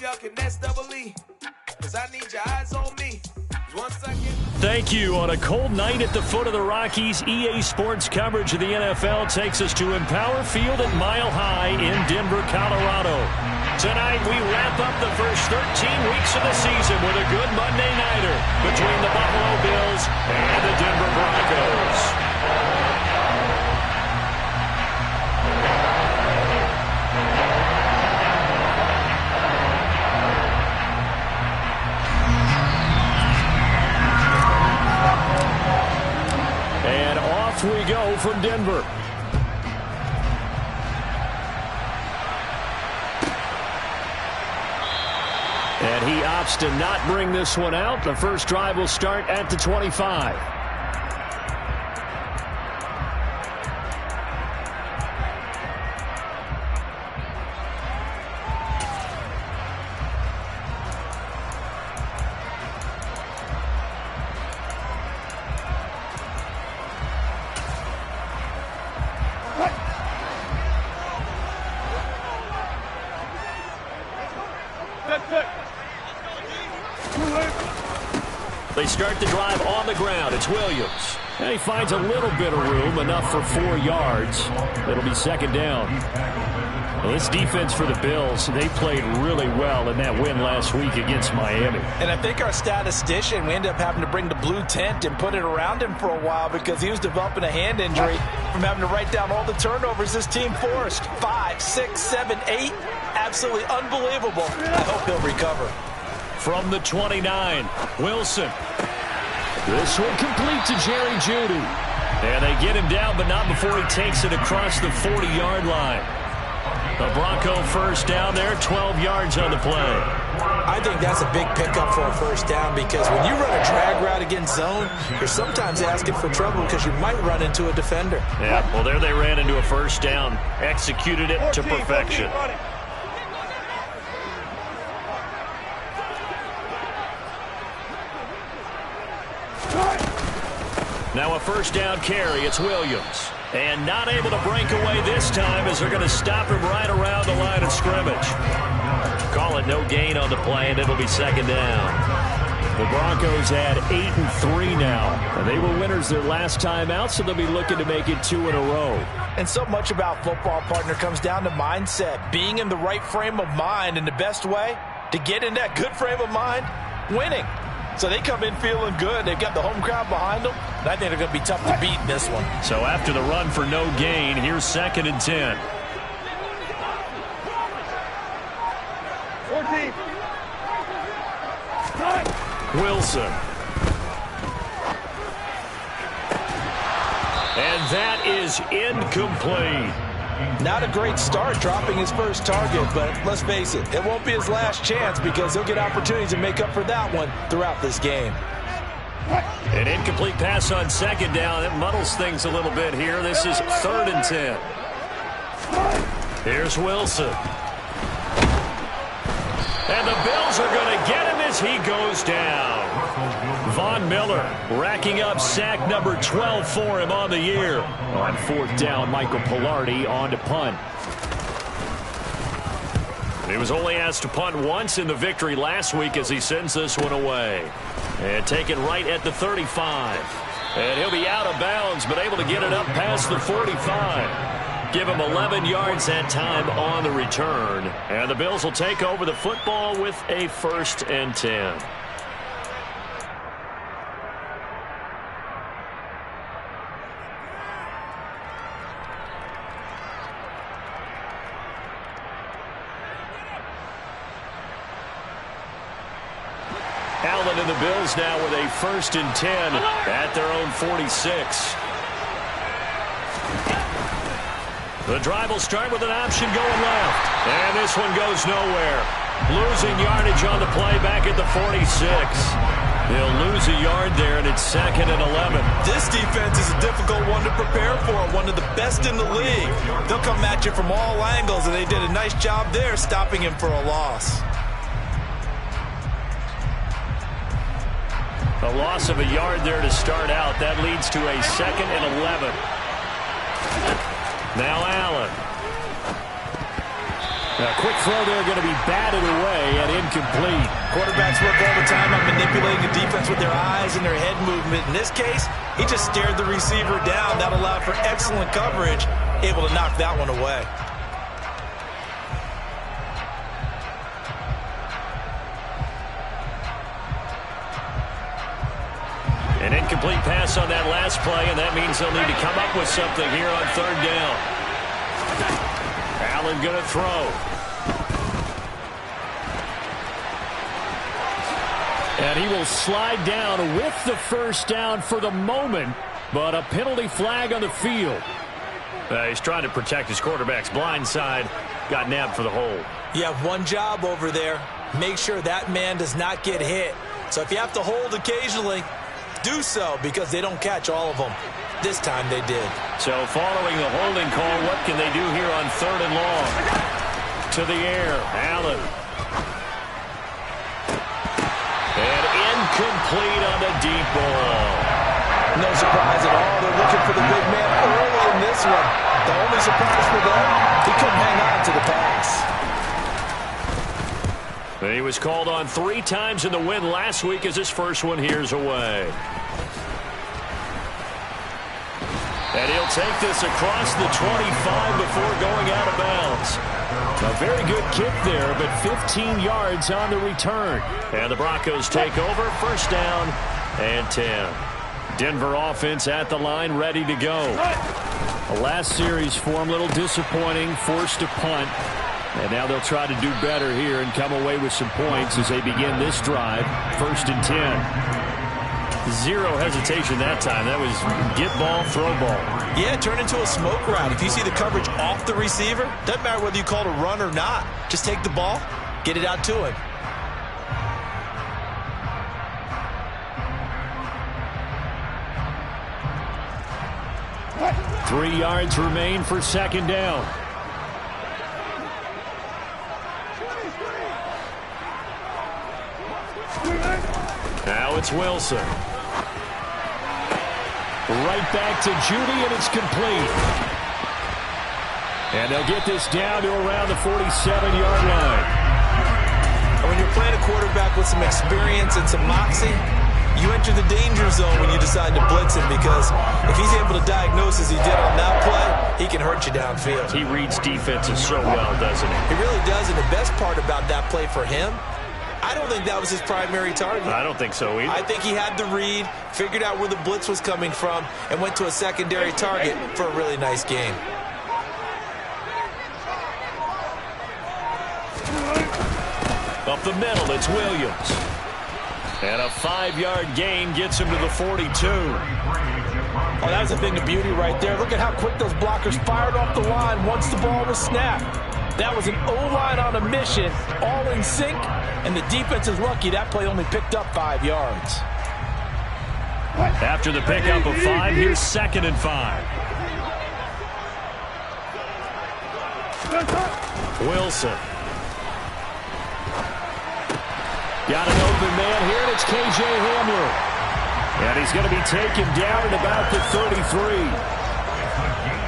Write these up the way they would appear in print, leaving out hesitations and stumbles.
y'all can SEE, 'cause I need your eyes on me. Once I get... Thank you. On a cold night at the foot of the Rockies, EA Sports coverage of the NFL takes us to Empower Field at Mile High in Denver, Colorado. Tonight, we wrap up the first 13 weeks of the season with a good Monday nighter between the Buffalo Bills and the Denver Broncos. And off we go from Denver. And he opts to not bring this one out. The first drive will start at the 25. They start the drive on the ground. It's Williams. And he finds a little bit of room, enough for 4 yards. It'll be second down. Well, this defense for the Bills, they played really well in that win last week against Miami. And I think our statistician, we ended up having to bring the blue tent and put it around him for a while because he was developing a hand injury from having to write down all the turnovers this team forced. 5, 6, 7, 8. Absolutely unbelievable. I hope he'll recover. From the 29, Wilson. This one complete to Jerry Jeudy. And they get him down, but not before he takes it across the 40-yard line. The Bronco first down there, 12 yards on the play. I think that's a big pickup for a first down because when you run a drag route against zone, you're sometimes asking for trouble because you might run into a defender. Yeah, well, there they ran into a first down, executed it to perfection. Now a first down carry. It's Williams. And not able to break away this time as they're going to stop him right around the line of scrimmage. Call it no gain on the play, and it'll be second down. The Broncos had 8-3 now. And they were winners their last time out, so they'll be looking to make it 2 in a row. And so much about football, partner, comes down to mindset. Being in the right frame of mind, and the best way to get in that good frame of mind, winning. So they come in feeling good. They've got the home crowd behind them. And I think they're going to be tough to beat in this one. So after the run for no gain, here's 2nd and 10. 14. Wilson. And that is incomplete. Not a great start dropping his first target, but let's face it, it won't be his last chance because he'll get opportunities to make up for that one throughout this game. An incomplete pass on second down. It muddles things a little bit here. This is 3rd and 10. Here's Wilson. And the Bills are going to get him as he goes down. Von Miller racking up sack number 12 for him on the year. On 4th down, Michael Pilardi on to punt. He was only asked to punt once in the victory last week as he sends this one away. And taken right at the 35. And he'll be out of bounds, but able to get it up past the 45. Give him 11 yards that time on the return. And the Bills will take over the football with a 1st and 10. Allen and the Bills now with a 1st and 10 at their own 46. The drive will start with an option going left. And this one goes nowhere. Losing yardage on the play back at the 46. They'll lose a yard there, and it's 2nd and 11. This defense is a difficult one to prepare for, one of the best in the league. They'll come at you from all angles, and they did a nice job there stopping him for a loss. A loss of a yard there to start out. That leads to a 2nd and 11. Now Allen. A quick throw there going to be batted away and incomplete. Quarterbacks work all the time on manipulating the defense with their eyes and their head movement. In this case, he just stared the receiver down. That allowed for excellent coverage, able to knock that one away. An incomplete pass on that last play, and that means they'll need to come up with something here on third down. Allen going to throw. And he will slide down with the first down for the moment, but a penalty flag on the field. He's trying to protect his quarterback's blind side. Got nabbed for the hold. You have one job over there. Make sure that man does not get hit. So if you have to hold occasionally, do so, because they don't catch all of them. This time they did. So following the holding call, what can they do here on third and long? To the air, Allen. And incomplete on the deep ball. No surprise at all. They're looking for the big man early in this one. The only surprise for them, he couldn't hang on to the pass. He was called on 3 times in the win last week as his first one here's away. And he'll take this across the 25 before going out of bounds. A very good kick there, but 15 yards on the return. And the Broncos take over, first down and 10. Denver offense at the line, ready to go. The last series for him, a little disappointing, forced to punt. And now they'll try to do better here and come away with some points as they begin this drive, first and 10. Zero hesitation that time. That was get ball, throw ball. Yeah, turn into a smoke route. If you see the coverage off the receiver, doesn't matter whether you call it a run or not. Just take the ball, get it out to him. What? 3 yards remain for second down. Now it's Wilson. Right back to Judy, and it's complete. And they'll get this down to around the 47-yard line. And when you're playing a quarterback with some experience and some moxie, you enter the danger zone when you decide to blitz him, because if he's able to diagnose as he did on that play, he can hurt you downfield. He reads defenses so well, doesn't he? He really does, and the best part about that play for him, I don't think that was his primary target. I don't think so either. I think he had the read, figured out where the blitz was coming from, and went to a secondary target for a really nice game. Up the middle, it's Williams. And a 5-yard gain gets him to the 42. Oh, that was a thing of beauty right there. Look at how quick those blockers fired off the line once the ball was snapped. That was an O-line on a mission, all in sync, and the defense is lucky that play only picked up 5 yards. After the pickup of 5, here's second and 5. Wilson. Got an open man here, and it's K.J. Hamler. And he's going to be taken down at about the 33.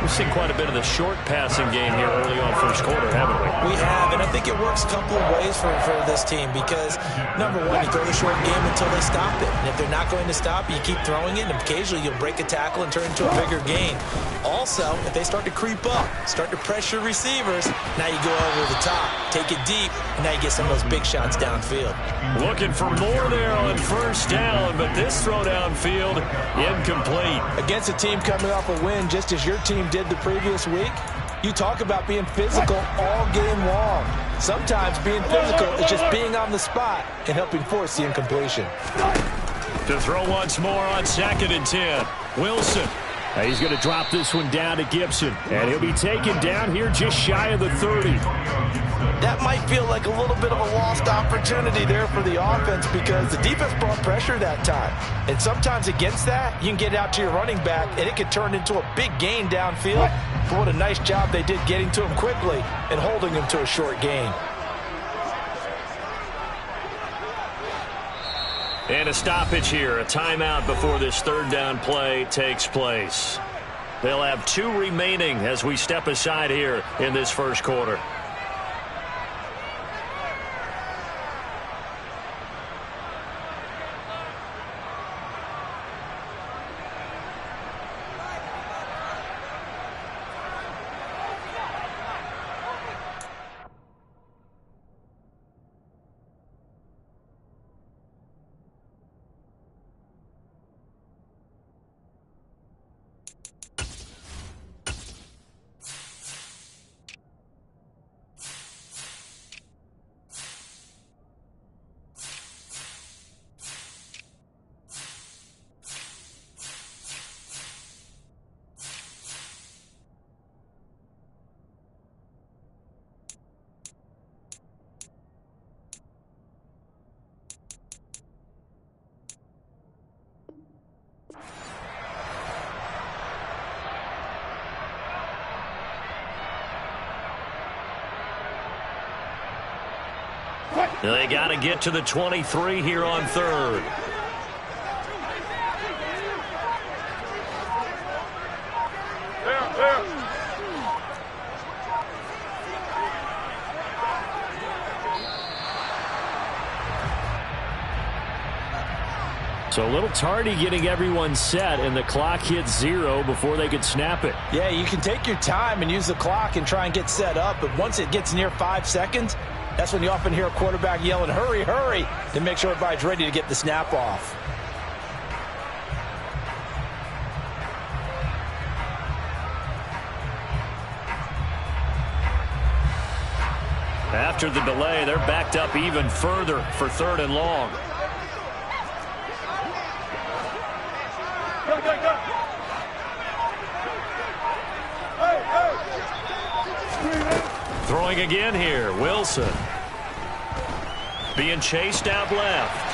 We've seen quite a bit of the short passing game here early on first quarter, haven't we? We have, and I think it works a couple of ways for this team because, number one, you throw the short game until they stop it. And if they're not going to stop it, you keep throwing it, and occasionally you'll break a tackle and turn it into a bigger gain. Also, if they start to creep up, start to pressure receivers, now you go over the top, take it deep, and now you get some of those big shots downfield. Looking for more there on first down, but this throw downfield incomplete. Against a team coming off a win just as your team did the previous week, you talk about being physical all game long. Sometimes being physical is just being on the spot and helping force the incompletion. To throw once more on second and 10. Wilson. He's going to drop this one down to Gibson, and he'll be taken down here just shy of the 30. That might feel like a little bit of a lost opportunity there for the offense because the defense brought pressure that time. And sometimes against that, you can get out to your running back, and it can turn into a big gain downfield. But what a nice job they did getting to him quickly and holding him to a short gain. And a stoppage here, a timeout before this third down play takes place. They'll have 2 remaining as we step aside here in this first quarter. They got to get to the 23 here on third. So a little tardy getting everyone set, and the clock hits 0 before they could snap it. Yeah, you can take your time and use the clock and try and get set up, but once it gets near 5 seconds, that's when you often hear a quarterback yelling, hurry, hurry, to make sure everybody's ready to get the snap off. After the delay, they're backed up even further for 3rd and long. Throwing again here, Wilson. Being chased out left.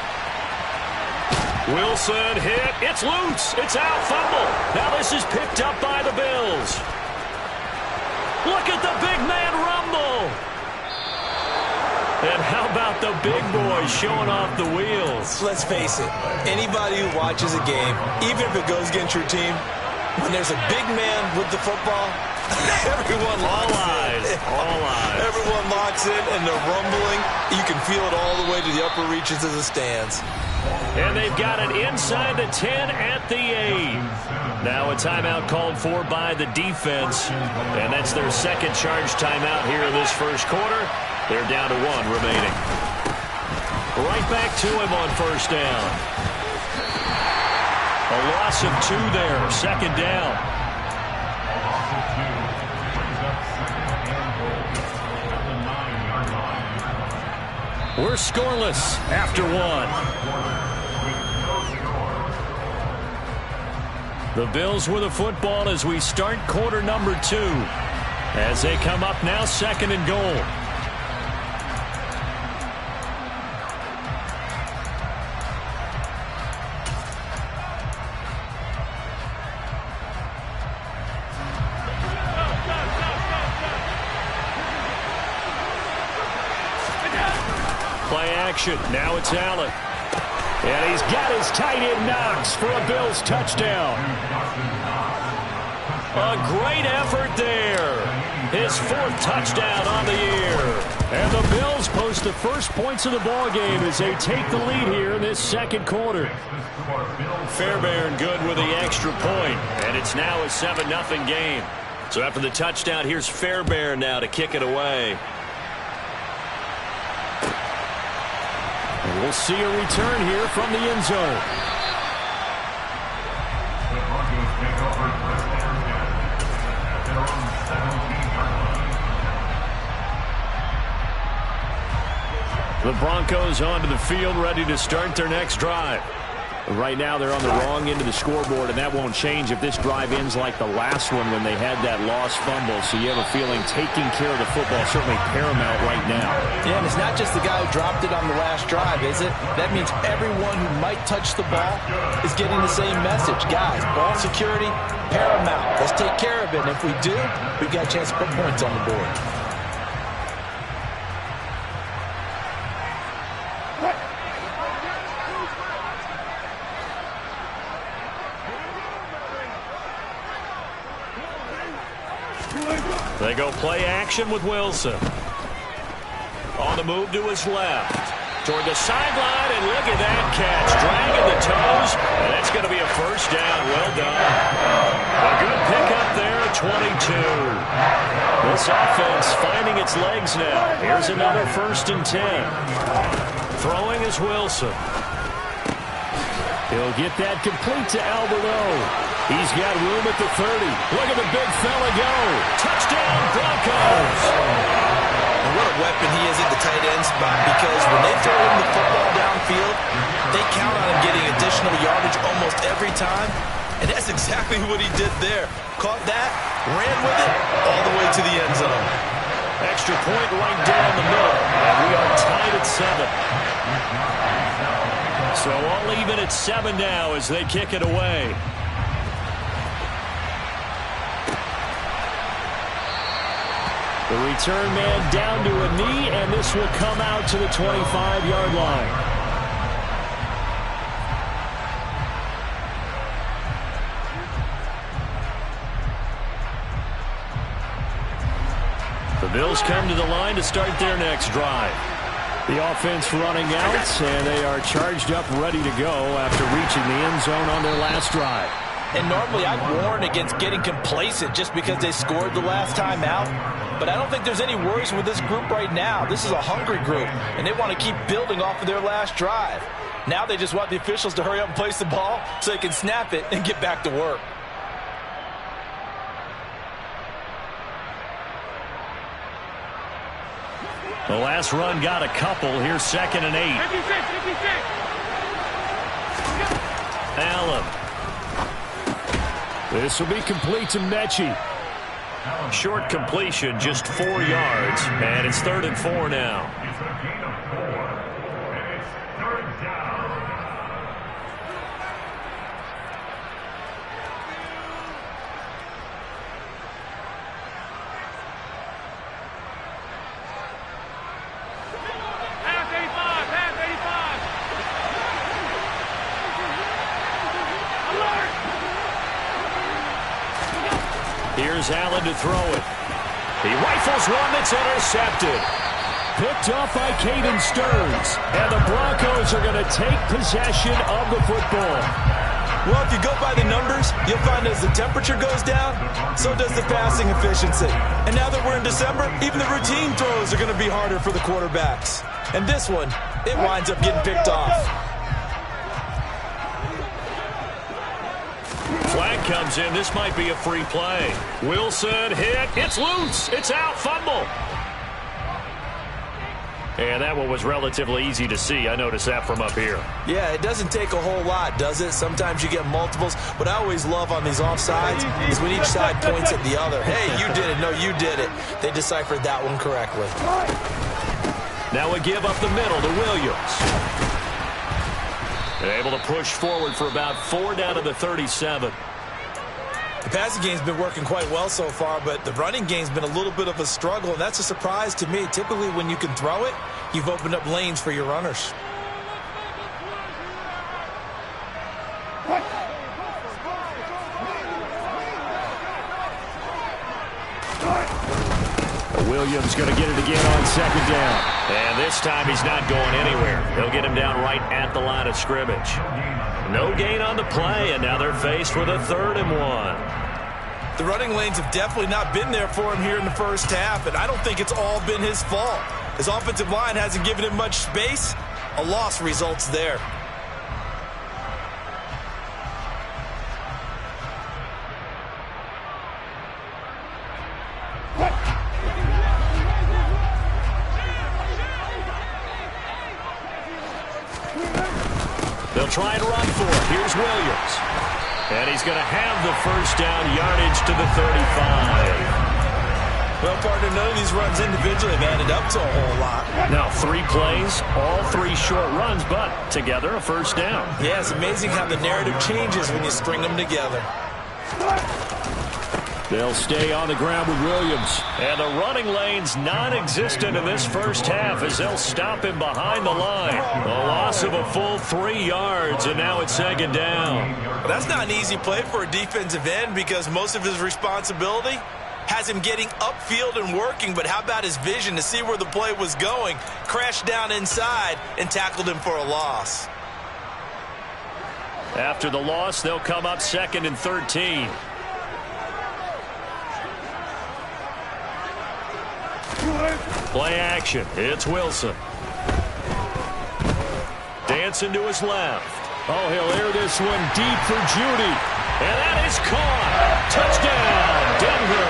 Wilson hit. It's loose. It's out. Fumble. Now this is picked up by the Bills. Look at the big man rumble. And how about the big boy showing off the wheels? Let's face it, anybody who watches a game, even if it goes against your team, when there's a big man with the football, everyone locks in. All eyes. Everyone locks in, and they're rumbling. You can feel it all the way to the upper reaches of the stands. And they've got it inside the 10 at the 8. Now a timeout called for by the defense, and that's their second charge timeout here in this first quarter. They're down to 1 remaining. Right back to him on first down. A loss of 2 there, 2nd down. We're scoreless after 1. The Bills with the football as we start quarter number 2. As they come up now, 2nd and goal. Play action. Now it's Allen. And he's got his tight end Knox for a Bills touchdown. A great effort there. His 4th touchdown on the year. And the Bills post the first points of the ball game as they take the lead here in this second quarter. Fairbairn good with the extra point. And it's now a 7-0 game. So after the touchdown, here's Fairbairn now to kick it away. We'll see a return here from the end zone. The Broncos onto the field, ready to start their next drive. Right now they're on the wrong end of the scoreboard, and that won't change if this drive ends like the last one when they had that lost fumble. So you have a feeling taking care of the football is certainly paramount right now. Yeah, and it's not just the guy who dropped it on the last drive, is it? That means everyone who might touch the ball is getting the same message. Guys, ball security, paramount. Let's take care of it, and if we do, we've got a chance to put points on the board. They go play action with Wilson. On the move to his left. Toward the sideline, and look at that catch. Dragging the toes, and that's going to be a first down. Well done. A good pickup there at 22. This offense finding its legs now. Here's another 1st and 10. Throwing is Wilson. He'll get that complete to Alberto. He's got room at the 30. Look at the big fella go. Touchdown, Broncos. And what a weapon he is at the tight end spot, because when they throw him the football downfield, they count on him getting additional yardage almost every time. And that's exactly what he did there. Caught that, ran with it, all the way to the end zone. Extra point right down the middle. And we are tied at 7. So all even at 7 now as they kick it away. The return man down to a knee, and this will come out to the 25-yard line. The Bills come to the line to start their next drive. The offense running out, and they are charged up, ready to go after reaching the end zone on their last drive. And normally I'd warn against getting complacent just because they scored the last time out. But I don't think there's any worries with this group right now. This is a hungry group, and they want to keep building off of their last drive. Now they just want the officials to hurry up and place the ball so they can snap it and get back to work. The last run got a couple. Here's 2nd and 8. 56. Allen. This will be complete to Mechie. Short completion, just 4 yards, and it's 3rd and 4 now. Here's Allen to throw it. He rifles one that's intercepted. Picked off by Caden Stearns. And the Broncos are going to take possession of the football. Well, if you go by the numbers, you'll find as the temperature goes down, so does the passing efficiency. And now that we're in December, even the routine throws are going to be harder for the quarterbacks. And this one, it winds up getting picked off. Flag comes in. This might be a free play. Wilson hit. It's loose. It's out. Fumble. And that one was relatively easy to see. I noticed that from up here. Yeah, it doesn't take a whole lot, does it? Sometimes you get multiples. What I always love on these offsides is when each side points at the other. Hey, you did it. No, you did it. They deciphered that one correctly. Now we give up the middle to Williams. They're able to push forward for about 4 down to the 37. The passing game's been working quite well so far, but the running game's been a little bit of a struggle, and that's a surprise to me. Typically, when you can throw it, you've opened up lanes for your runners. Williams going to get it again on 2nd down. And this time he's not going anywhere. They'll get him down right at the line of scrimmage. No gain on the play, and now they're faced with a 3rd and 1. The running lanes have definitely not been there for him here in the first half, and I don't think it's all been his fault. His offensive line hasn't given him much space. A loss results there. They'll try and run for it. Here's Williams. And he's going to have the first down, yardage to the 35. Well, partner, none of these runs individually have added up to a whole lot. Now 3 plays, all 3 short runs, but together a first down. Yeah, it's amazing how the narrative changes when you string them together. They'll stay on the ground with Williams. And the running lane's non-existent in this first half as they'll stop him behind the line. A loss of a full 3 yards, and now it's 2nd down. Well, that's not an easy play for a defensive end because most of his responsibility has him getting upfield and working, but how about his vision to see where the play was going, crashed down inside, and tackled him for a loss. After the loss, they'll come up 2nd and 13. Play action. It's Wilson. Dancing to his left. Oh, he'll air this one deep for Judy. And that is caught. Touchdown, Denver.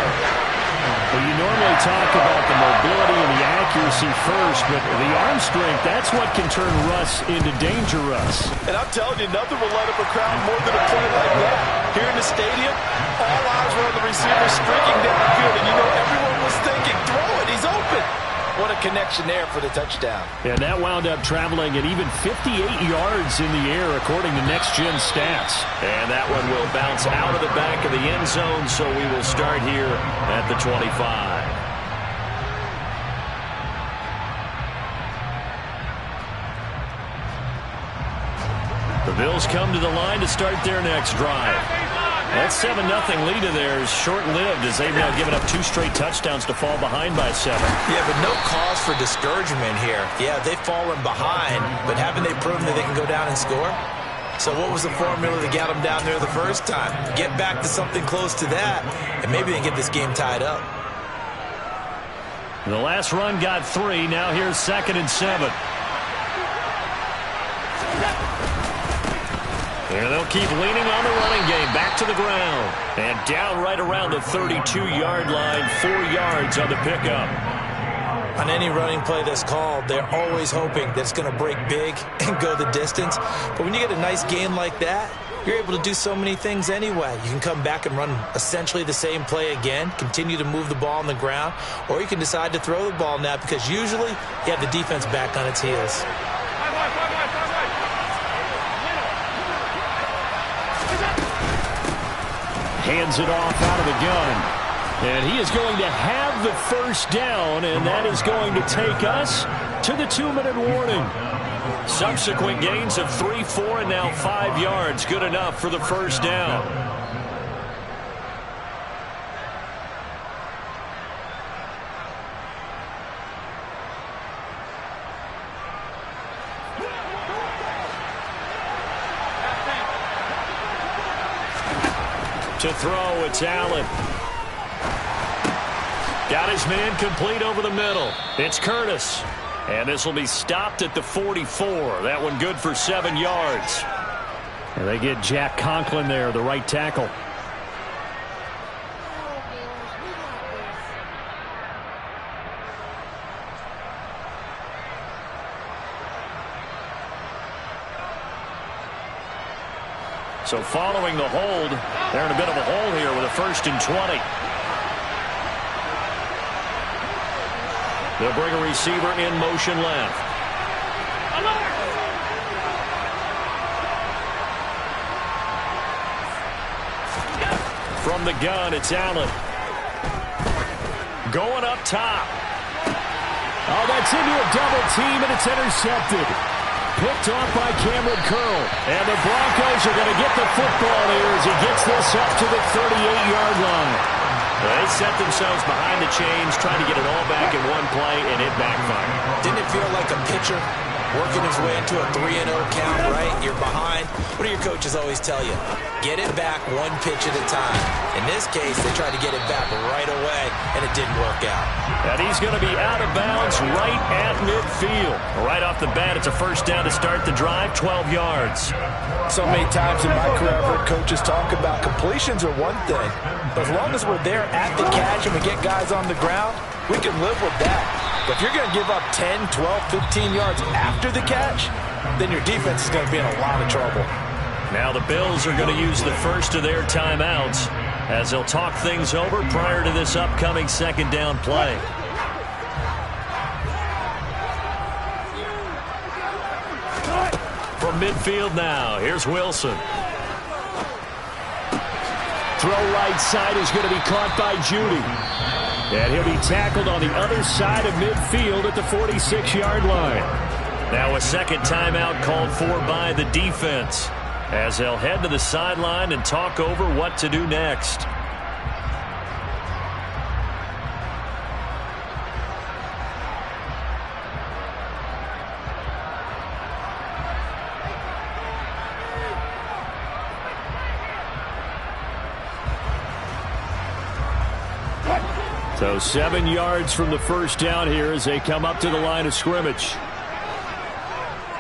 Well, you normally talk about the mobility and the accuracy first, but the arm strength, that's what can turn Russ into danger Russ. And I'm telling you, nothing will light up a crowd more than a play like that. Here in the stadium, all eyes were on the receiver streaking down the field, and you know everyone was thinking, throw it, he's open. What a connection there for the touchdown. And that wound up traveling at even 58 yards in the air, according to Next Gen Stats. And that one will bounce out of the back of the end zone, so we will start here at the 25. The Bills come to the line to start their next drive. That 7-0 lead of theirs short-lived as they've now given up 2 straight touchdowns to fall behind by 7. Yeah, but no cause for discouragement here. Yeah, they've fallen behind, but haven't they proven that they can go down and score? So what was the formula that got them down there the first time? Get back to something close to that, and maybe they get this game tied up. The last run got 3. Now here's 2nd and 7. And they'll keep leaning on the running game. Back to the ground. And down right around the 32-yard line. 4 yards on the pickup. On any running play that's called, they're always hoping that it's going to break big and go the distance. But when you get a nice gain like that, you're able to do so many things anyway. You can come back and run essentially the same play again, continue to move the ball on the ground, or you can decide to throw the ball now because usually you have the defense back on its heels. Hands it off out of the gun. And he is going to have the first down, and that is going to take us to the 2-minute warning. Subsequent gains of 3, 4, and now 5 yards. Good enough for the first down. To throw, it's Allen. Got his man complete over the middle. It's Curtis. And this will be stopped at the 44. That one good for 7 yards. And they get Jack Conklin there, the right tackle. So following the hold, they're in a bit of a hole here with a 1st and 20. They'll bring a receiver in motion left. From the gun, it's Allen. Going up top. Oh, that's into a double team, and it's intercepted. Picked off by Cameron Curl. And the Broncos are going to get the football here as he gets this up to the 38-yard line. They set themselves behind the chains, trying to get it all back in one play, and it backfired. Didn't it feel like a pitcher working his way into a 3-0 count, right? You're behind. What do your coaches always tell you? Get it back 1 pitch at a time. In this case, they tried to get it back right away, and it didn't work out. And he's going to be out of bounds right at midfield. Right off the bat, it's a first down to start the drive, 12 yards. So many times in my career, I've heard coaches talk about completions are one thing. But as long as we're there at the catch and we get guys on the ground, we can live with that. But if you're going to give up 10, 12, 15 yards after the catch, then your defense is going to be in a lot of trouble. Now the Bills are going to use the first of their timeouts as they'll talk things over prior to this upcoming 2nd down play. From midfield now, here's Wilson. Throw right side is going to be caught by Judy. And he'll be tackled on the other side of midfield at the 46-yard line. Now a 2nd timeout called for by the defense as they'll head to the sideline and talk over what to do next. So 7 yards from the first down here as they come up to the line of scrimmage.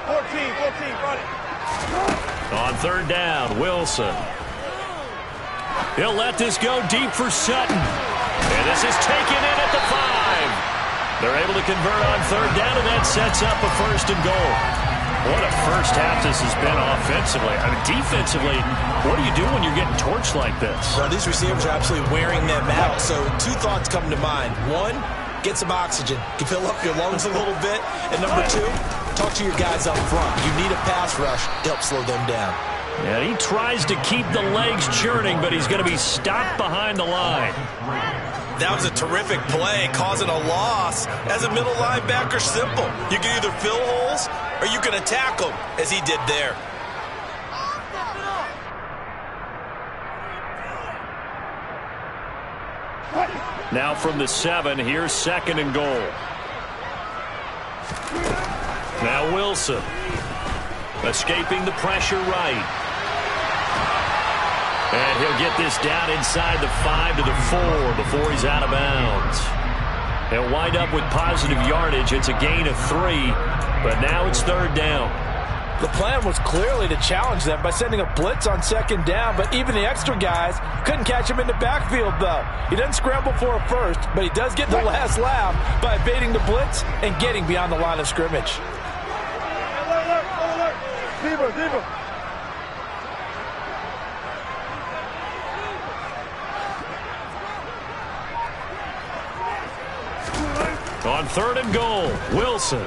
14, run it. On 3rd down, Wilson. He'll let this go deep for Sutton. And this is taken in at the 5. They're able to convert on 3rd down, and that sets up a 1st and goal. What a first half this has been offensively. I mean, defensively, what do you do when you're getting torched like this? Well, these receivers are absolutely wearing them out. So 2 thoughts come to mind. 1, get some oxygen. You fill up your lungs a little bit. And number 2, talk to your guys up front. You need a pass rush to help slow them down. And he tries to keep the legs churning, but he's going to be stopped behind the line. That was a terrific play, causing a loss. As a middle linebacker, simple. You can either fill holes or you can attack them, as he did there. Now from the 7, here's 2nd and goal. Now Wilson. Escaping the pressure right. And he'll get this down inside the 5 to the 4 before he's out of bounds. He'll wind up with positive yardage. It's a gain of 3, but now it's 3rd down. The plan was clearly to challenge them by sending a blitz on 2nd down, but even the extra guys couldn't catch him in the backfield, though. He doesn't scramble for a first, but he does get the last laugh by evading the blitz and getting beyond the line of scrimmage. On 3rd and goal, Wilson.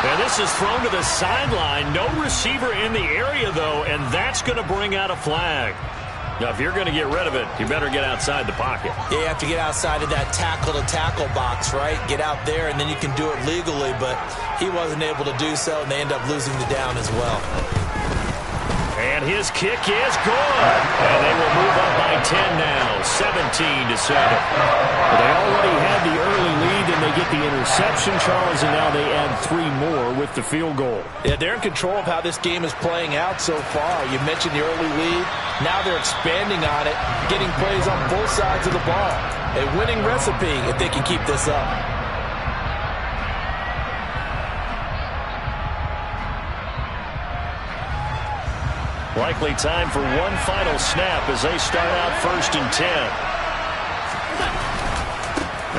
And this is thrown to the sideline. No receiver in the area, though, and that's going to bring out a flag. Now, if you're going to get rid of it, you better get outside the pocket. Yeah, you have to get outside of that tackle-to-tackle box, right? Get out there, and then you can do it legally, but he wasn't able to do so, and they end up losing the down as well. And his kick is good. And they will move up by 10 now, 17-7. Well, they already had the early lead, and they get the interception, Charles, and now they add 3 more with the field goal. Yeah, they're in control of how this game is playing out so far. You mentioned the early lead. Now they're expanding on it, getting plays on both sides of the ball. A winning recipe if they can keep this up. Likely time for one final snap as they start out 1st and 10.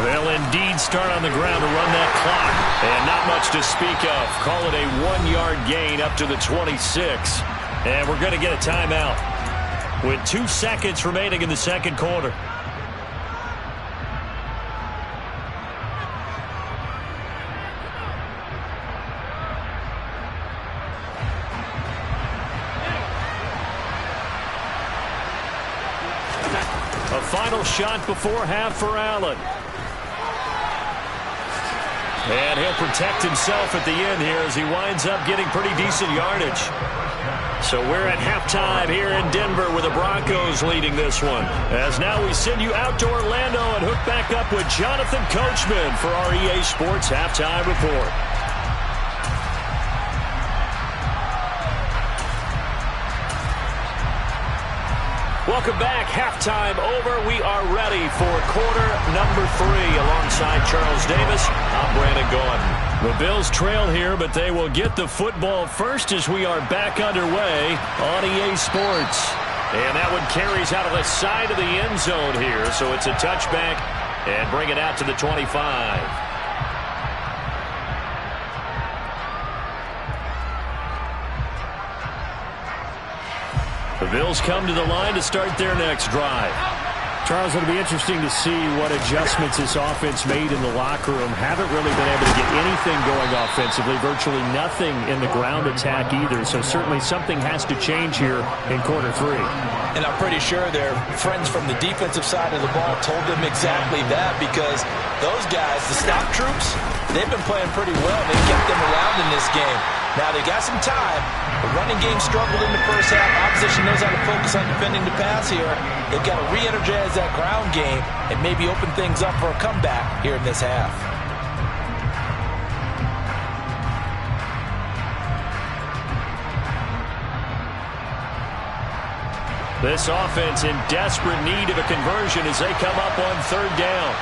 They'll indeed start on the ground to run that clock. And not much to speak of. Call it a 1-yard gain up to the 26. And we're going to get a timeout with 2 seconds remaining in the 2nd quarter. A final shot before half for Allen. And he'll protect himself at the end here as he winds up getting pretty decent yardage. So we're at halftime here in Denver with the Broncos leading this one. As now we send you out to Orlando and hook back up with Jonathan Coachman for our EA Sports Halftime Report. Welcome back. Halftime over. We are ready for quarter number 3 alongside Charles Davis. I'm Brandon Gordon. The Bills trail here, but they will get the football first as we are back underway on EA Sports. And that one carries out of the side of the end zone here, so it's a touchback and bring it out to the 25. The Bills come to the line to start their next drive. Charles, it'll be interesting to see what adjustments this offense made in the locker room. Haven't really been able to get anything going offensively, virtually nothing in the ground attack either. So certainly something has to change here in quarter 3. And I'm pretty sure their friends from the defensive side of the ball told them exactly that, because those guys, the stop troops, they've been playing pretty well. They kept them around in this game. Now they got some time. The running game struggled in the first half. Opposition knows how to focus on defending the pass here. They've got to re-energize that ground game and maybe open things up for a comeback here in this half. This offense in desperate need of a conversion as they come up on 3rd down.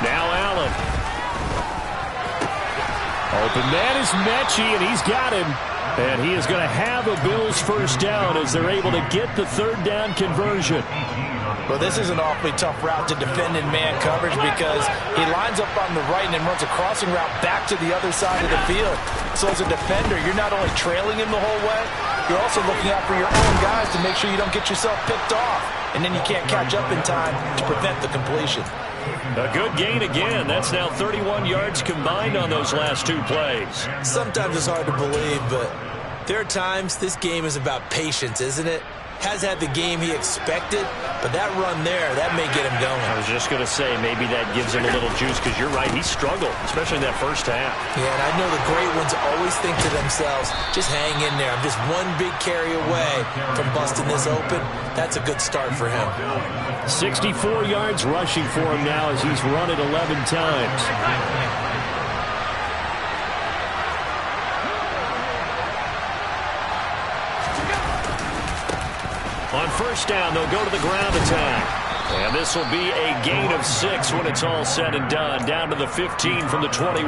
Now Allen. Open man is Mechie, and he's got him. And he is going to have a Bills first down as they're able to get the 3rd down conversion. Well, this is an awfully tough route to defend in man coverage because he lines up on the right and then runs a crossing route back to the other side of the field. So as a defender, you're not only trailing him the whole way, you're also looking out for your own guys to make sure you don't get yourself picked off. And then you can't catch up in time to prevent the completion. A good gain again. That's now 31 yards combined on those last 2 plays. Sometimes it's hard to believe, but there are times this game is about patience, isn't it? has had the game he expected, but that run there, that may get him going. I was just going to say, maybe that gives him a little juice, because you're right, he struggled, especially in that first half. Yeah, and I know the great ones always think to themselves, just hang in there. I'm just one big carry away from busting this open. That's a good start for him. 64 yards rushing for him now as he's run it 11 times. On first down, they'll go to the ground attack. And this will be a gain of 6 when it's all said and done. Down to the 15 from the 21.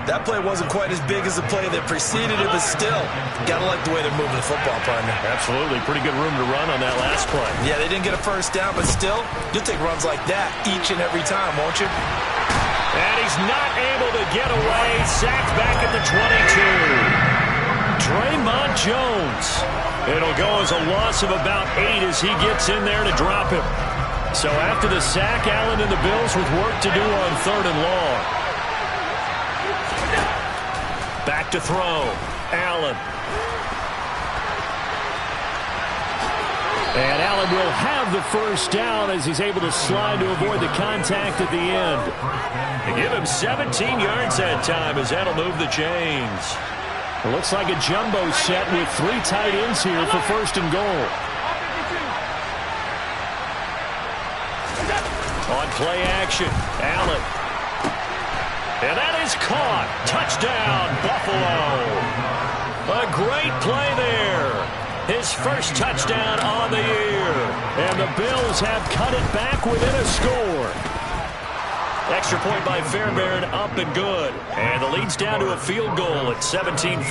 That play wasn't quite as big as the play that preceded it, but still, gotta like the way they're moving the football, partner. Absolutely. Pretty good room to run on that last play. Yeah, they didn't get a first down, but still, you'll take runs like that each and every time, won't you? And he's not able to get away. Sacked back at the 22. Draymond Jones. It'll go as a loss of about 8 as he gets in there to drop him. So after the sack, Allen and the Bills with work to do on 3rd and long. Back to throw. Allen. And Allen will have the first down as he's able to slide to avoid the contact at the end. They give him 17 yards that time as that'll move the chains. It looks like a jumbo set with 3 tight ends here for 1st and goal. On play action, Allen. And that is caught. Touchdown, Buffalo. A great play there. His first touchdown on the year. And the Bills have cut it back within a score. Extra point by Fairbairn, up and good. And the lead's down to a field goal at 17-14.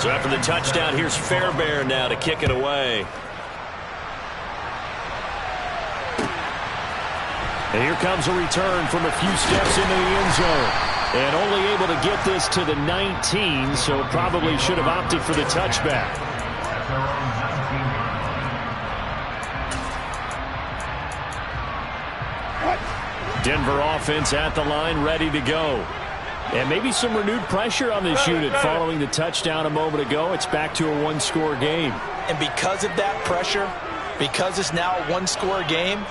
So after the touchdown, here's Fairbairn now to kick it away. And here comes a return from a few steps into the end zone. And only able to get this to the 19, so probably should have opted for the touchback. Denver offense at the line, ready to go. And maybe some renewed pressure on this unit following the touchdown a moment ago. It's back to a 1-score game. And because of that pressure, because it's now a 1-score game,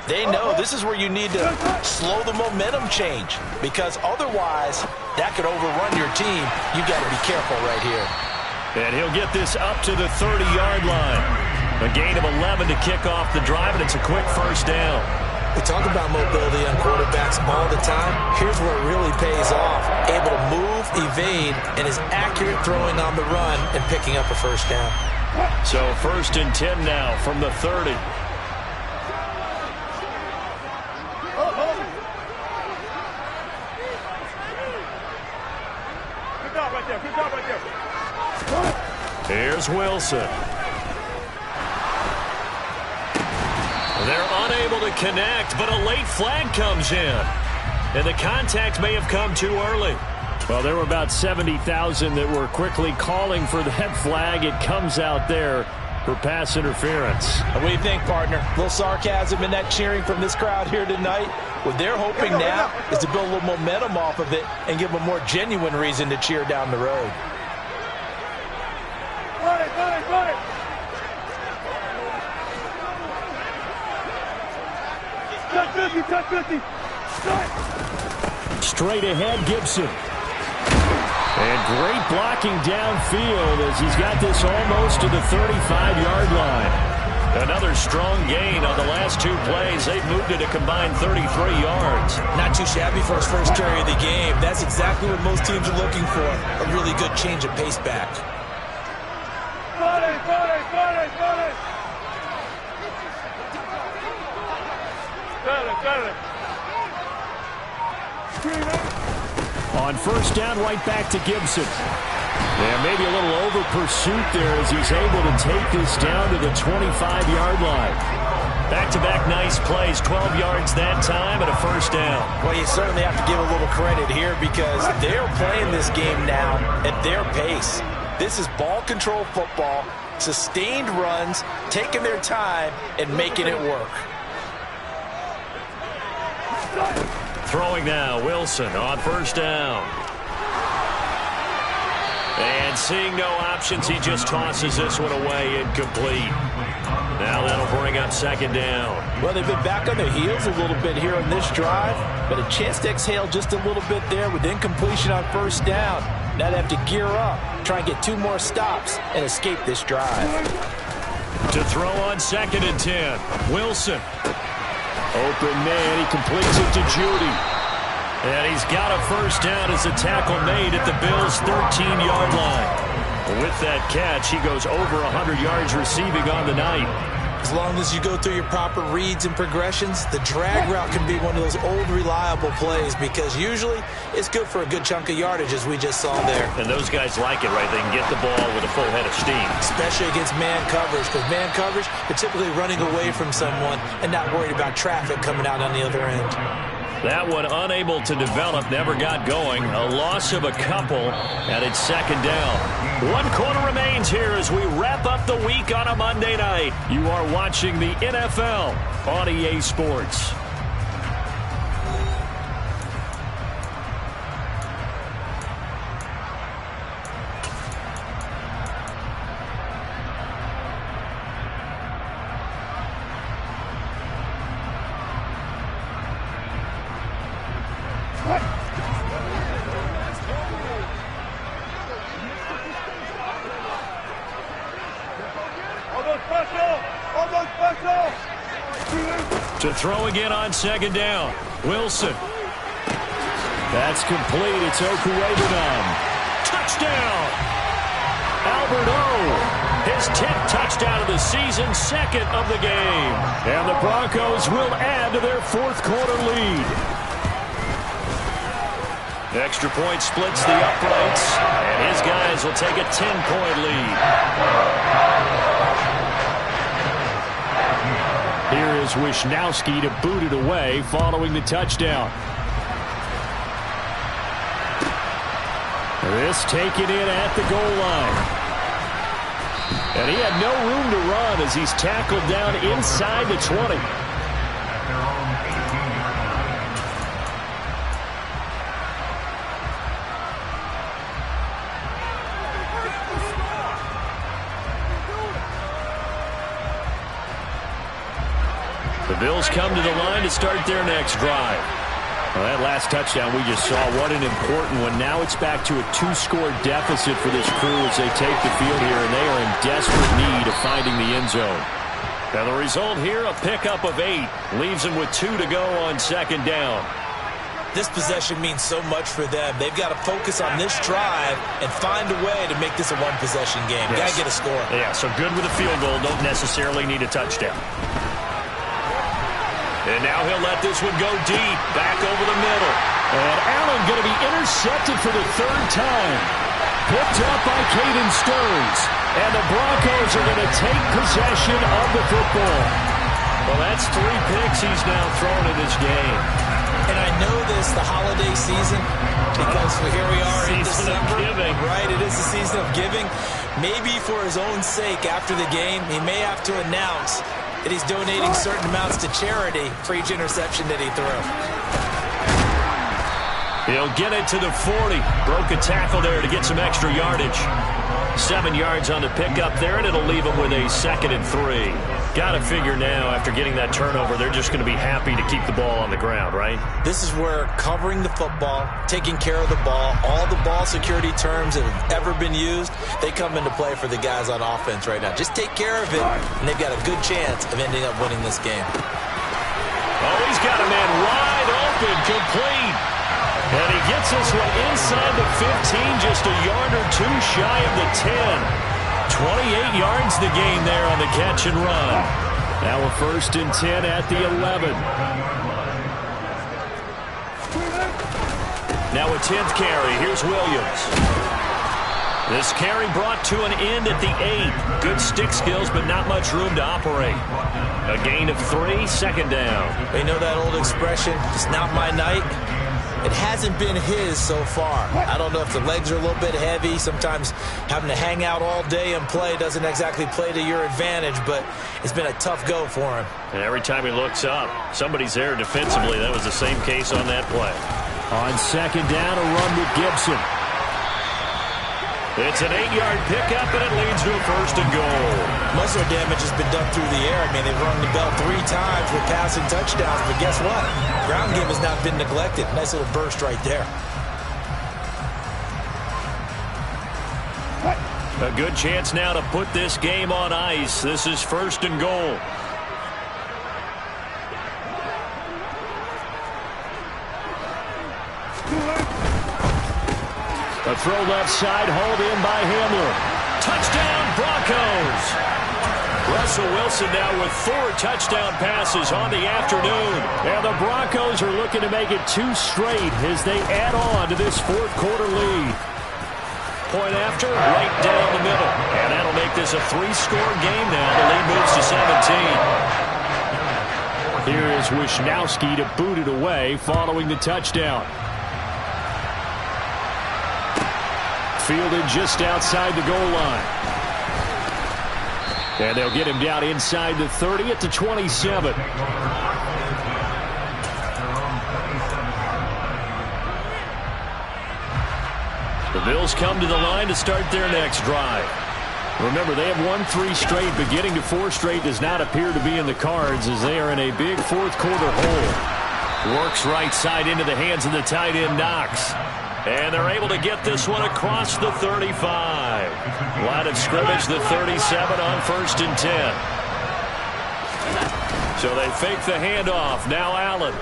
they know this is where you need to slow the momentum change, because otherwise that could overrun your team. You got to be careful right here. And he'll get this up to the 30-yard line. A gain of 11 to kick off the drive, and it's a quick first down. We talk about mobility on quarterbacks all the time. Here's where it really pays off. Able to move, evade, and is accurate throwing on the run and picking up a first down. So 1st and 10 now from the 30. Here's Wilson. They're unable to connect, but a late flag comes in. And the contact may have come too early. Well, there were about 70,000 that were quickly calling for that flag. It comes out there for pass interference. What do you think, partner? A little sarcasm in that cheering from this crowd here tonight. What they're hoping now is to build a little momentum off of it and give them a more genuine reason to cheer down the road. Straight ahead, Gibson. And great blocking downfield as he's got this almost to the 35-yard line. Another strong gain on the last 2 plays. They've moved it a combined 33 yards. Not too shabby for his first carry of the game. That's exactly what most teams are looking for. A really good change of pace back. On first down, right back to Gibson. And maybe a little over pursuit there as he's able to take this down to the 25-yard line. Back-to-back nice plays, 12 yards that time and a first down. Well, you certainly have to give a little credit here because they're playing this game now at their pace. This is ball control football, sustained runs, taking their time and making it work. Throwing now, Wilson on first down. And seeing no options, he just tosses this one away, incomplete. Now that'll bring up second down. Well, they've been back on their heels a little bit here on this drive, but a chance to exhale just a little bit there with incompletion on first down. Now they have to gear up, try and get 2 more stops, and escape this drive. To throw on 2nd and 10, Wilson. Open man, he completes it to Judy. And he's got a first down as a tackle made at the Bills' 13-yard line. With that catch, he goes over 100 yards receiving on the night. As long as you go through your proper reads and progressions, the drag route can be one of those old reliable plays because usually it's good for a good chunk of yardage as we just saw there. And those guys like it, right? They can get the ball with a full head of steam. Especially against man coverage, because man coverage, they're typically running away from someone and not worried about traffic coming out on the other end. That one unable to develop, never got going. A loss of a couple, and it's second down. 1 quarter remains here as we wrap up the week on a Monday night. You are watching the NFL on EA Sports. To throw again on second down, Wilson. That's complete. It's Okuebanam. Touchdown! Albert O, his 10th touchdown of the season, 2nd of the game. And the Broncos will add to their 4th quarter lead. Extra point splits the uprights, and his guys will take a 10-point lead. Here is Wisnowski to boot it away following the touchdown. This taken in at the goal line. And he had no room to run as he's tackled down inside the 20. The Bills come to the line to start their next drive. Well, that last touchdown we just saw, what an important one. Now it's back to a 2-score deficit for this crew as they take the field here, and they are in desperate need of finding the end zone. Now the result here, a pickup of 8. Leaves them with 2 to go on second down. This possession means so much for them. They've got to focus on this drive and find a way to make this a one-possession game. Yes. Got to get a score. Yeah, so good with a field goal. Don't necessarily need a touchdown. And now he'll let this one go deep, back over the middle. And Allen going to be intercepted for the 3rd time. Picked up by Caden Stearns. And the Broncos are going to take possession of the football. Well, that's 3 picks he's now thrown in this game. And I know this, the holiday season, because here we are in Season December. of giving. Right, it is the season of giving. Maybe for his own sake after the game, he may have to announce that he's donating certain amounts to charity for each interception that he threw. He'll get it to the 40. Broke a tackle there to get some extra yardage. 7 yards on the pickup there, and it'll leave him with a 2nd and 3. Got to figure now, after getting that turnover, they're just going to be happy to keep the ball on the ground, right? This is where covering the football, taking care of the ball, all the ball security terms that have ever been used, they come into play for the guys on offense right now. Just take care of it, and they've got a good chance of ending up winning this game. Oh, he's got a man wide open, complete. And he gets this one inside the 15, just a yard or 2 shy of the 10. 28 yards the gain there on the catch and run. Now a 1st and 10 at the 11. Now a 10th carry. Here's Williams. This carry brought to an end at the 8. Good stick skills, but not much room to operate. A gain of 3, second down. They know that old expression, it's not my night. It hasn't been his so far. I don't know if the legs are a little bit heavy. Sometimes having to hang out all day and play doesn't exactly play to your advantage, but it's been a tough go for him. And every time he looks up, somebody's there defensively. That was the same case on that play. On second down, a run with Gibson. It's an 8-yard pickup, and it leads to a 1st and goal. Most of their damage has been done through the air. I mean, they've rung the bell 3 times with passing touchdowns, but guess what? Ground game has not been neglected. Nice little burst right there. A good chance now to put this game on ice. This is 1st and goal. A throw left side, hauled in by Hamler. Touchdown, Broncos! Russell Wilson now with 4 touchdown passes on the afternoon. And the Broncos are looking to make it 2 straight as they add on to this 4th quarter lead. Point after, right down the middle. And that'll make this a 3-score game now. The lead moves to 17. Here is Wisnowski to boot it away following the touchdown. Fielded just outside the goal line. And they'll get him down inside the 30 at the 27. The Bills come to the line to start their next drive. Remember, they have won 3 straight, but getting to 4 straight does not appear to be in the cards as they are in a big 4th quarter hole. Works right side into the hands of the tight end Knox. And they're able to get this one across the 35. Line of scrimmage, the 37 on 1st and 10. So they fake the handoff. Now Allen.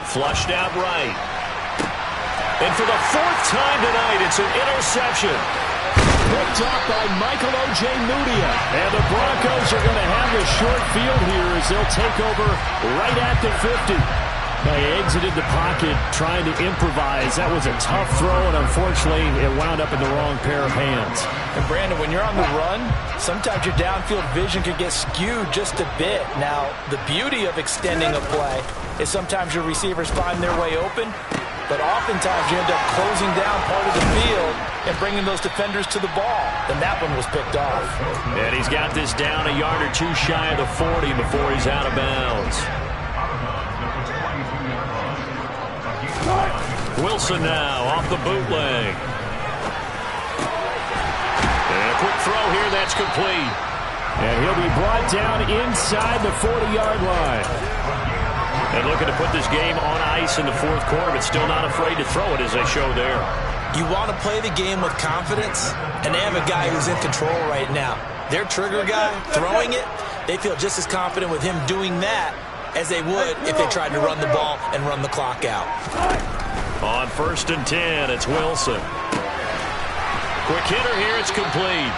Flushed out right. And for the 4th time tonight, it's an interception. Picked off by Michael Ojemudia. And the Broncos are going to have the short field here as they'll take over right at the 50. They exited the pocket trying to improvise. That was a tough throw, and unfortunately, it wound up in the wrong pair of hands. And Brandon, when you're on the run, sometimes your downfield vision can get skewed just a bit. Now, the beauty of extending a play is sometimes your receivers find their way open, but oftentimes you end up closing down part of the field and bringing those defenders to the ball. And that one was picked off. And he's got this down a yard or 2 shy of the 40 before he's out of bounds. Wilson now off the bootleg. And a quick throw here, that's complete. And he'll be brought down inside the 40-yard line. And looking to put this game on ice in the 4th quarter, but still not afraid to throw it as they show there. You want to play the game with confidence, and they have a guy who's in control right now. Their trigger guy, throwing it, they feel just as confident with him doing that as they would if they tried to run the ball and run the clock out. On 1st and 10, it's Wilson. Quick hitter here, it's complete.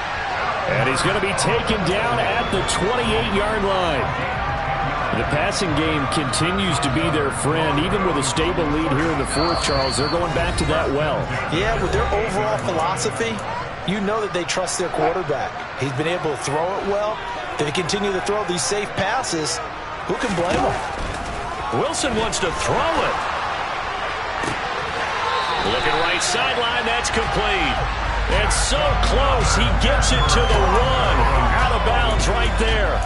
And he's going to be taken down at the 28-yard line. The passing game continues to be their friend. Even with a stable lead here in the 4th, Charles, they're going back to that well. Yeah, with their overall philosophy, you know that they trust their quarterback. He's been able to throw it well. If they continue to throw these safe passes, who can blame him? Wilson wants to throw it. Looking right sideline, that's complete. And so close, he gets it to the 1. Out of bounds right there.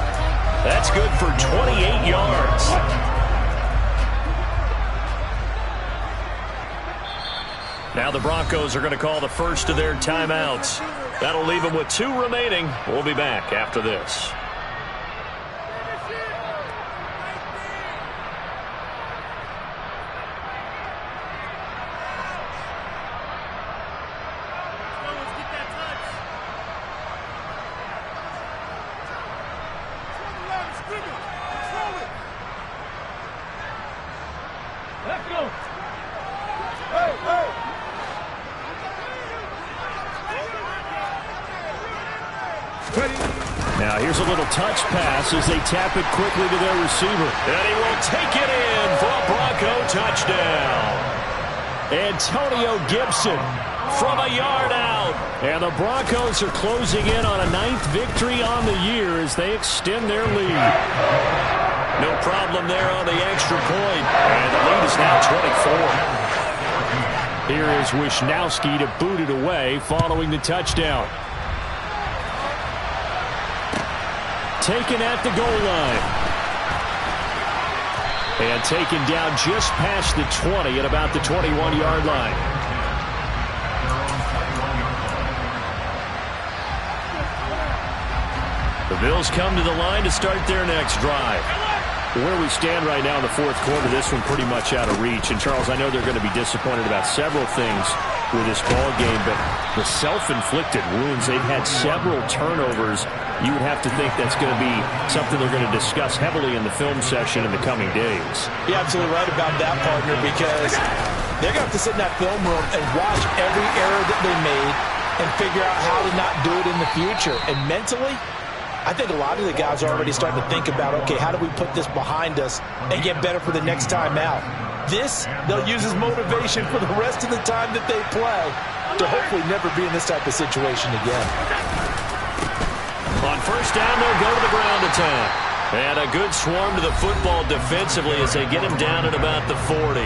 That's good for 28 yards. Now the Broncos are going to call the first of their timeouts. That'll leave them with 2 remaining. We'll be back after this. Now here's a little touch pass as they tap it quickly to their receiver. And he will take it in for a Bronco touchdown. Antonio Gibson from a yard out. And the Broncos are closing in on a 9th victory on the year as they extend their lead. No problem there on the extra point. And the lead is now 24. Here is Wisnowski to boot it away following the touchdown. Taken at the goal line. And taken down just past the 20 at about the 21-yard line. The Bills come to the line to start their next drive. Where we stand right now in the fourth quarter, this one pretty much out of reach. And, Charles, I know they're going to be disappointed about several things with this ball game, but the self-inflicted wounds, they've had several turnovers. You would have to think that's going to be something they're going to discuss heavily in the film session in the coming days. You're absolutely right about that, partner, because they're going to have to sit in that film room and watch every error that they made and figure out how to not do it in the future. And mentally, I think a lot of the guys are already starting to think about, okay, how do we put this behind us and get better for the next time out? This, they'll use as motivation for the rest of the time that they play to hopefully never be in this type of situation again. On first down, they'll go to the ground attack. And a good swarm to the football defensively as they get him down at about the 40.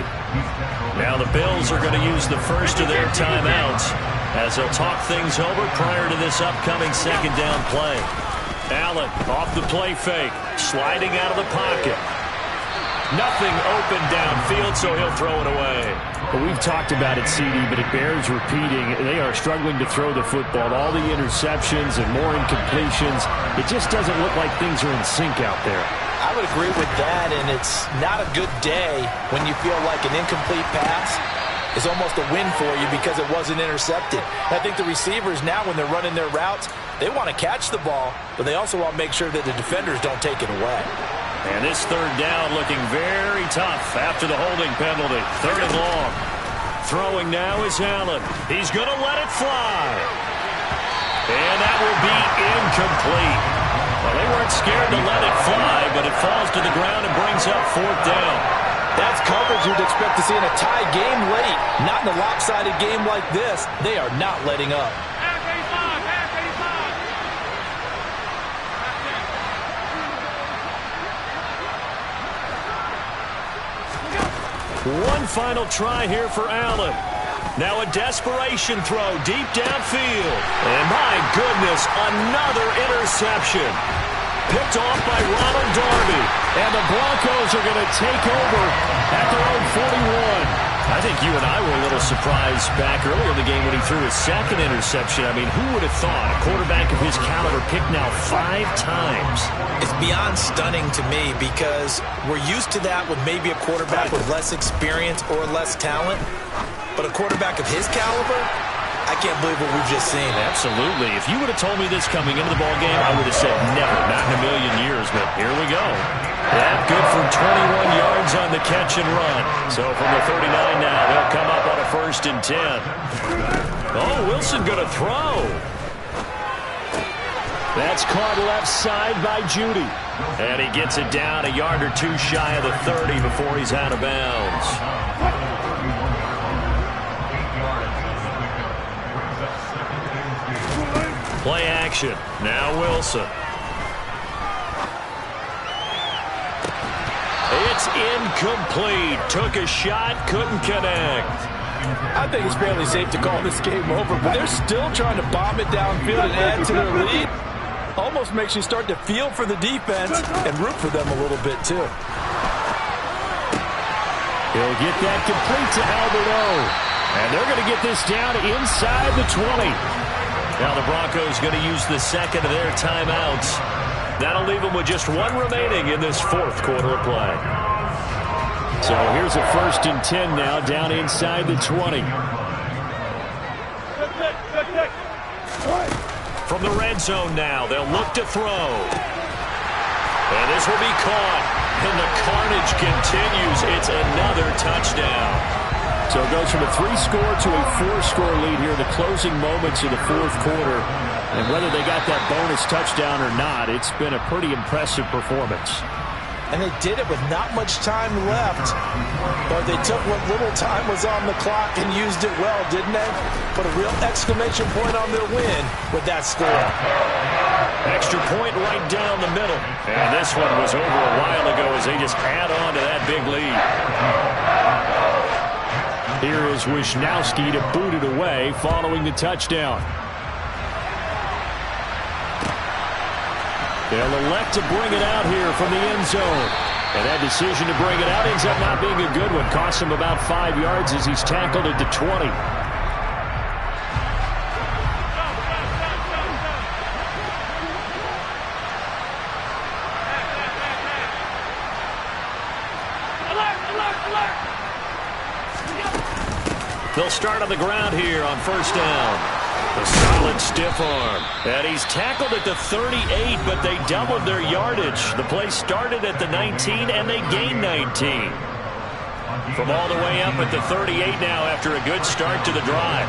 Now the Bills are going to use the first of their timeouts as they'll talk things over prior to this upcoming second down play. Allen off the play fake, sliding out of the pocket. Nothing open downfield, so he'll throw it away. Well, we've talked about it, CD, but it bears repeating. They are struggling to throw the football. All the interceptions and more incompletions. It just doesn't look like things are in sync out there. I would agree with that, and it's not a good day when you feel like an incomplete pass is almost a win for you because it wasn't intercepted. I think the receivers now, when they're running their routes, they want to catch the ball, but they also want to make sure that the defenders don't take it away. And this third down looking very tough after the holding penalty. Third and long. Throwing now is Allen. He's going to let it fly. And that will be incomplete. Well, they weren't scared to let it fly, but it falls to the ground and brings up fourth down. That's coverage you'd expect to see in a tie game late. Not in a lopsided game like this. They are not letting up. One final try here for Allen. Now a desperation throw deep downfield. And my goodness, another interception. Picked off by Ronald Darby. And the Broncos are going to take over at their own 41. I think you and I were a little surprised back earlier in the game when he threw his second interception. I mean, who would have thought a quarterback of his caliber picked now 5 times? It's beyond stunning to me because we're used to that with maybe a quarterback with less experience or less talent. But a quarterback of his caliber, I can't believe what we've just seen. Absolutely. If you would have told me this coming into the ballgame, I would have said never, not in a million years. But here we go. That good for 21 yards on the catch and run. So from the 39 now, they'll come up on a 1st and 10. Oh, Wilson going to throw. That's caught left side by Judy. And he gets it down a yard or 2 shy of the 30 before he's out of bounds. Play action. Now Wilson. It's incomplete. Took a shot, couldn't connect. I think it's fairly safe to call this game over, but they're still trying to bomb it downfield and add to their lead. Almost makes you start to feel for the defense and root for them a little bit, too. He'll get that complete to Albert O. And they're going to get this down inside the 20. Now the Broncos going to use the second of their timeouts. That'll leave them with just 1 remaining in this 4th quarter of play. So here's a 1st and 10 now, down inside the 20. From the red zone now, they'll look to throw. And this will be caught. And the carnage continues. It's another touchdown. So it goes from a 3-score to a 4-score lead here in the closing moments of the 4th quarter. And whether they got that bonus touchdown or not, it's been a pretty impressive performance. And they did it with not much time left. But they took what little time was on the clock and used it well, didn't they? Put a real exclamation point on their win with that score. Extra point right down the middle. And this one was over a while ago as they just add on to that big lead. Here is Wisnowski to boot it away following the touchdown. They'll elect to bring it out here from the end zone. And that decision to bring it out ends up not being a good one. Cost him about 5 yards as he's tackled at the 20. They'll start on the ground here on first down. A solid stiff arm. And he's tackled at the 38, but they doubled their yardage. The play started at the 19, and they gained 19. From all the way up at the 38 now after a good start to the drive.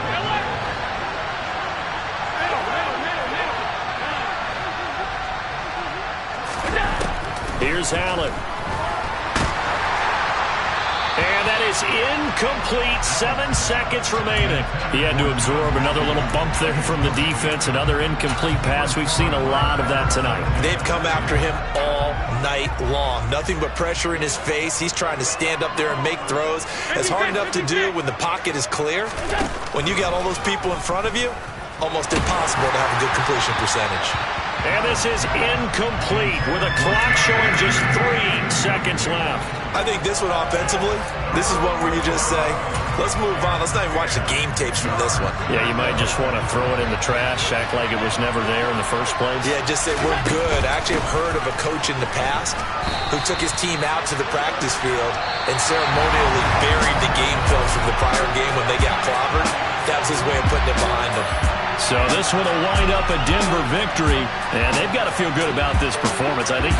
Here's Allen. And that is incomplete. 7 seconds remaining. He had to absorb another little bump there from the defense. Another incomplete pass. We've seen a lot of that tonight. They've come after him all night long. Nothing but pressure in his face. He's trying to stand up there and make throws. It's hard enough to do when the pocket is clear. When you got all those people in front of you, almost impossible to have a good completion percentage. And this is incomplete with a clock showing just 3 seconds left. I think this one offensively, this is one where you just say, let's move on. Let's not even watch the game tapes from this one. Yeah, you might just want to throw it in the trash, act like it was never there in the first place. Yeah, just say we're good. I actually have heard of a coach in the past who took his team out to the practice field and ceremonially buried the game films from the prior game when they got clobbered. That was his way of putting it behind them. So this one will wind up a Denver victory, and they've got to feel good about this performance. I think you